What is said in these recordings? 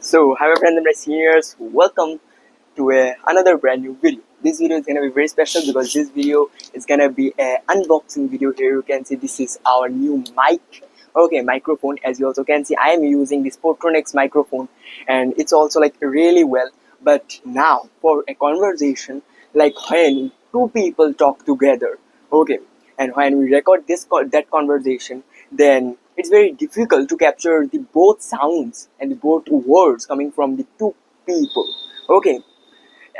So, hi my friends and my seniors, welcome to another brand new video. This video is gonna be very special because this video is gonna be an unboxing video. Here you can see this is our new microphone. As you also can see, I am using this Portronex microphone, and it's also like really well. But now for a conversation, like when two people talk together, okay, and when we record that conversation, then it's very difficult to capture the both sounds and the both words coming from the two people, okay,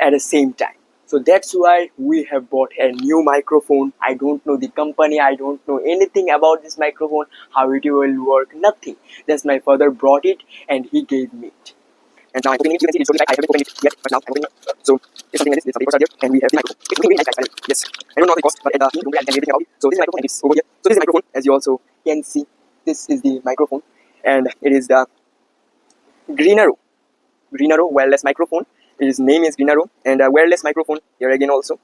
at the same time. So that's why we have bought a new microphone. I don't know the company, I don't know anything about this microphone, how it will work, nothing. Just my father brought it and he gave me it. And now I'm opening it. You can see it's only like I haven't opened it yet, but now I'm opening it. So it's something like this. Some papers are there, and we have the microphone. It's looking really nice, guys. Yes, I don't know how it costs, but at the room I can everything about it. So this is the microphone, and it's over here. So this is the microphone, as you also can see. This is the microphone, and it is the Grenaro wireless microphone. Its name is Grenaro, and a wireless microphone here again also.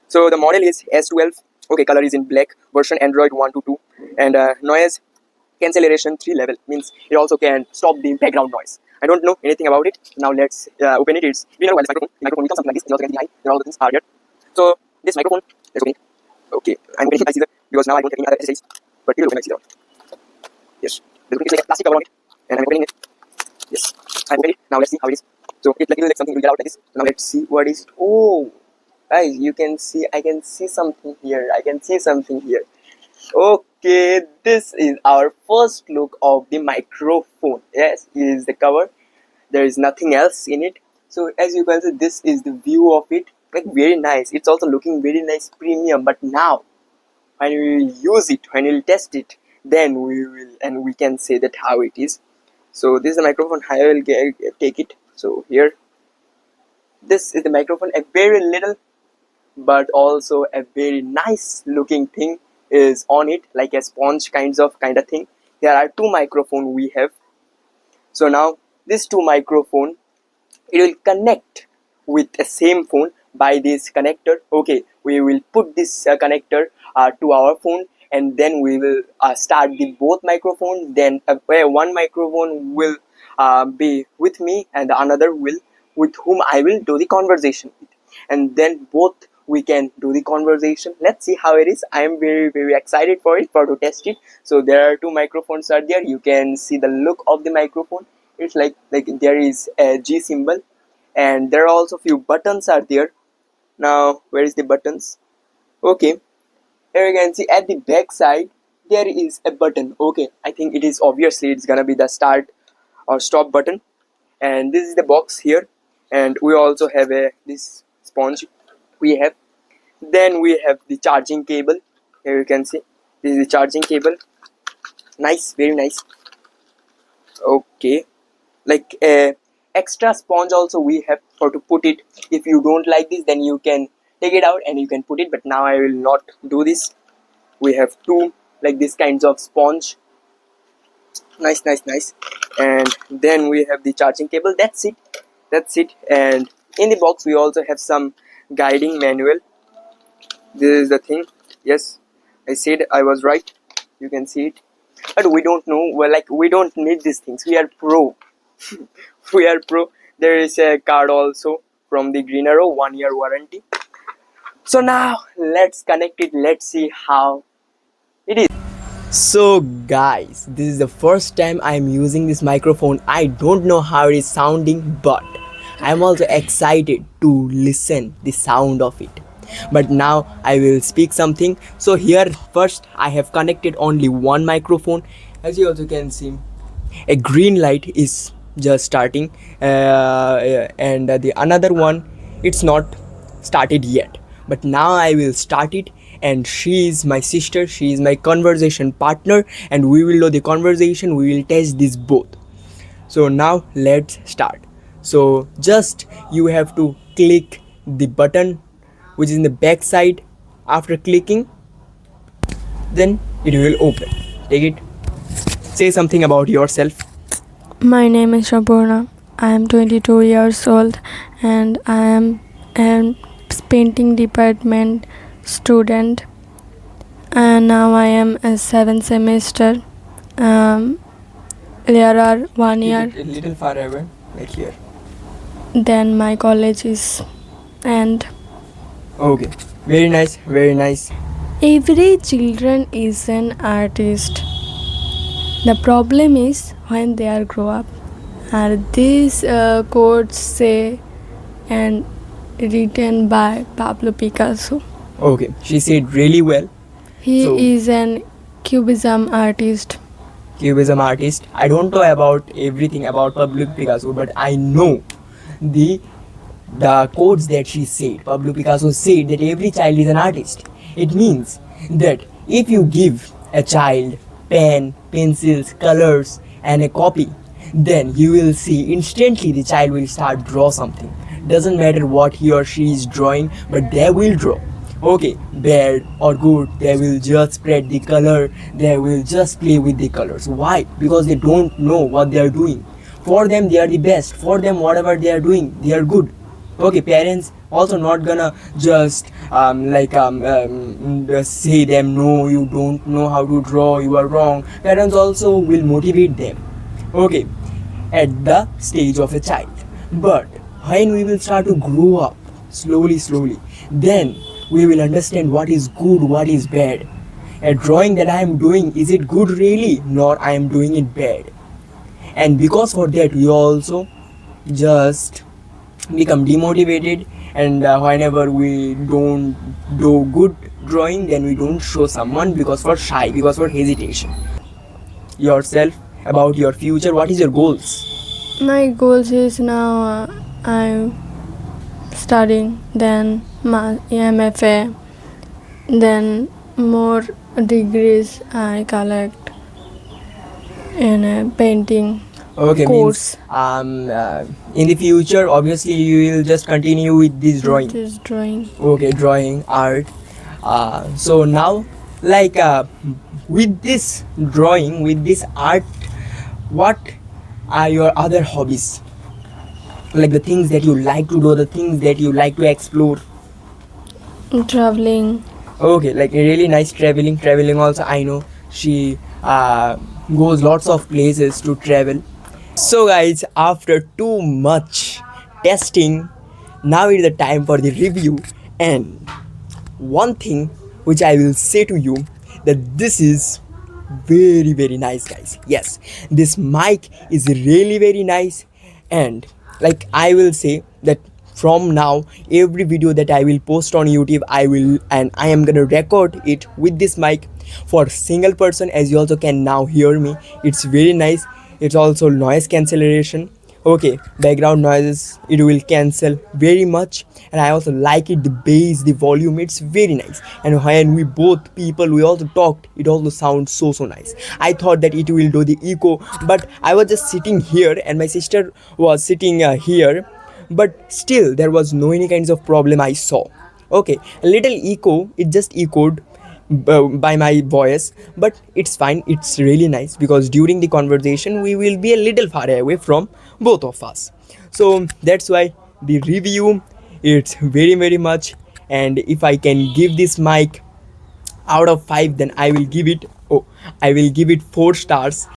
So the model is S12. Okay, color is in black. Version Android 1.2, and noise cancellation 3 level, means it also can stop the background noise. I don't know anything about it. Now let's open it. It's Grenaro wireless microphone. The microphone becomes something like this. You also can see behind. There are all the things are here. So this microphone, let's open it. Okay, I'm opening it by scissor because now I don't have any other accessories. But it will open by scissor. Yes, there's like a plastic cover on it, and I'm opening it. Yes, I'm opening it. Now let's see how it is. So it like something will get out like this. Now let's see what is. Oh, guys, you can see. I can see something here. Okay, this is our first look of the microphone. Yes, it is the cover. There is nothing else in it. So as you can see, this is the view of it. Like very nice. It's also looking very nice, premium. But now, when we will use it, when we will test it, then we can say that how it is. So this is the microphone. I will take it. So here, this is the microphone. A very little, but also a very nice looking thing is on it, like a sponge kind of thing. There are two microphones we have. So now this two microphone, it will connect with the same phone by this connector. Okay, we will put this connector to our phone, and then we will start the both microphones. Then one microphone will be with me, and the another will with whom I will do the conversation with, and then both we can do the conversation. Let's see how it is. I am very excited for to test it. So there are two microphones are there. You can see the look of the microphone. It's like there is a G symbol, and there are also few buttons are there. Now where is the buttons? Okay, here you can see at the back side there is a button. Okay, I think it is obviously it's gonna be the start or stop button. And this is the box here, and we also have this sponge we have. Then we have the charging cable. Here you can see this is the charging cable. Nice, very nice. Okay, like a extra sponge also we have for to put it. If you don't like this, then you can take it out and you can put it, but now I will not do this. We have two like this kinds of sponge. Nice. And then we have the charging cable. That's it. And in the box we also have some guiding manual. This is the thing. Yes, I said I was right. You can see it, but we don't know. Well, like we don't need these things. We are pro. We are pro. There is a card also from the Grenaro, 1-year warranty. So now let's connect it. Let's see how it is. So guys, this is the first time I'm using this microphone. I don't know how it is sounding, but I'm also excited to listen the sound of it. But now I will speak something. So here first I have connected only one microphone. As you also can see, a green light is just starting, and the another one, it's not started yet, but now I will start it. And she is my sister, she is my conversation partner, and we will do the conversation, we will test this both. So now let's start. So just you have to click the button which is in the back side. After clicking, then it will open. Take it. Say something about yourself. My name is Shabuna. I am 22 years old, and I am a painting department student, and now I am a 7th semester. There are 1 year. A little far away. like here? Then my college is and Okay, very nice, very nice. every children is an artist. The problem is when they are grow up. And these quotes say and written by Pablo Picasso. Okay, she said really well. He So- is an cubism artist. Cubism artist. I don't know about everything about Pablo Picasso, but I know the the quotes that she said. Pablo Picasso said that every child is an artist. It means that if you give a child pen, pencils, colors, and a copy, then you will see instantly the child will start draw something. Doesn't matter what he or she is drawing, but they will draw. Okay, bad or good, they will just spread the color, they will just play with the colors. Why? Because they don't know what they are doing. For them they are the best, for them whatever they are doing they are good. Okay, parents also not gonna just say them, no, you don't know how to draw, you are wrong. Parents also will motivate them, okay, at the stage of a child. But when we will start to grow up slowly, then we will understand what is good, what is bad. A drawing that I am doing, is it good really, nor I am doing it bad? And because for that we also just become demotivated, and whenever we don't do good drawing, then we don't show someone because for shy, because for hesitation. Yourself, about your future, what is your goals? My goals is now I'm studying, then my MFA, then more degrees I collect in a painting Okay, course. means in the future obviously you will just continue with this drawing. This drawing. Okay, drawing art. So now, like with this drawing, with this art, what are your other hobbies, like the things that you like to do, the things that you like to explore? Traveling. Okay, like really nice traveling also. I know she goes lots of places to travel. So guys, after too much testing, now is the time for the review. And one thing which I will say to you, that this is very nice, guys. Yes, this mic is really very nice. And like I will say that from now, every video that I will post on YouTube, I am gonna record it with this mic for single person. As you also can now hear me, it's very nice. It's also noise cancellation. Okay, background noises it will cancel very much. And I also like it, the bass, the volume, it's very nice. And when we both people we also talked, it also sounds so nice. I thought that it will do the echo, but I was just sitting here and my sister was sitting here, but still there was no any kinds of problem I saw. Okay, a little echo, it just echoed by my voice, but it's fine, it's really nice, because during the conversation we will be a little far away from both of us. So that's why the review, it's very much. And if I can give this mic out of 5, then I will give it 4 stars.